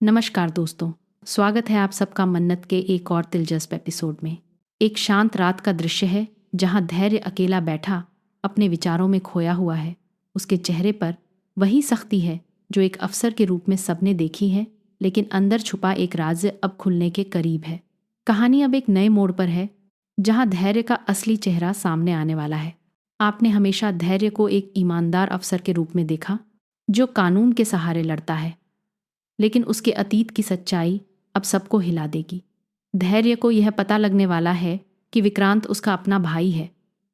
नमस्कार दोस्तों, स्वागत है आप सबका मन्नत के एक और दिलचस्प एपिसोड में। एक शांत रात का दृश्य है जहां धैर्य अकेला बैठा अपने विचारों में खोया हुआ है। उसके चेहरे पर वही सख्ती है जो एक अफसर के रूप में सबने देखी है, लेकिन अंदर छुपा एक राज अब खुलने के करीब है। कहानी अब एक नए मोड़ पर है जहां धैर्य का असली चेहरा सामने आने वाला है। आपने हमेशा धैर्य को एक ईमानदार अफसर के रूप में देखा जो कानून के सहारे लड़ता है, लेकिन उसके अतीत की सच्चाई अब सबको हिला देगी। धैर्य को यह पता लगने वाला है कि विक्रांत उसका अपना भाई है।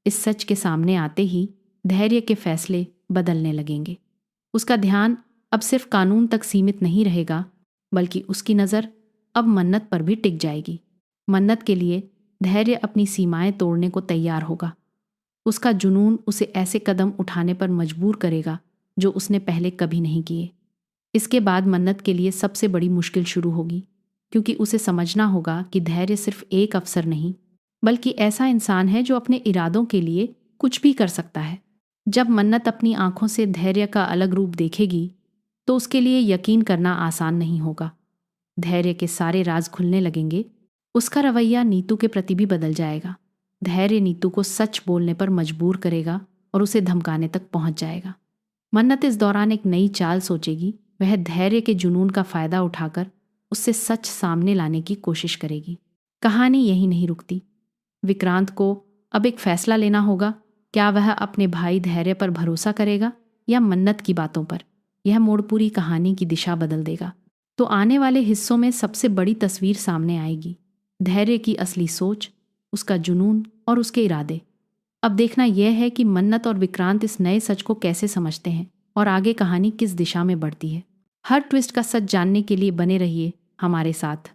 इस सच के सामने आते ही धैर्य के फैसले बदलने लगेंगे। उसका ध्यान अब सिर्फ कानून तक सीमित नहीं रहेगा, बल्कि उसकी नज़र अब मन्नत पर भी टिक जाएगी। मन्नत के लिए धैर्य अपनी सीमाएं तोड़ने को तैयार होगा। उसका जुनून उसे ऐसे कदम उठाने पर मजबूर करेगा जो उसने पहले कभी नहीं किए। इसके बाद मन्नत के लिए सबसे बड़ी मुश्किल शुरू होगी, क्योंकि उसे समझना होगा कि धैर्य सिर्फ एक अफसर नहीं, बल्कि ऐसा इंसान है जो अपने इरादों के लिए कुछ भी कर सकता है। जब मन्नत अपनी आंखों से धैर्य का अलग रूप देखेगी, तो उसके लिए यकीन करना आसान नहीं होगा। धैर्य के सारे राज खुलने लगेंगे। उसका रवैया नीतू के प्रति भी बदल जाएगा। धैर्य नीतू को सच बोलने पर मजबूर करेगा और उसे धमकाने तक पहुंच जाएगा। मन्नत इस दौरान एक नई चाल सोचेगी। वह धैर्य के जुनून का फायदा उठाकर उससे सच सामने लाने की कोशिश करेगी। कहानी यही नहीं रुकती। विक्रांत को अब एक फैसला लेना होगा। क्या वह अपने भाई धैर्य पर भरोसा करेगा या मन्नत की बातों पर? यह मोड़ पूरी कहानी की दिशा बदल देगा। तो आने वाले हिस्सों में सबसे बड़ी तस्वीर सामने आएगी। धैर्य की असली सोच, उसका जुनून और उसके इरादे। अब देखना यह है कि मन्नत और विक्रांत इस नए सच को कैसे समझते हैं और आगे कहानी किस दिशा में बढ़ती है। हर ट्विस्ट का सच जानने के लिए बने रहिए हमारे साथ।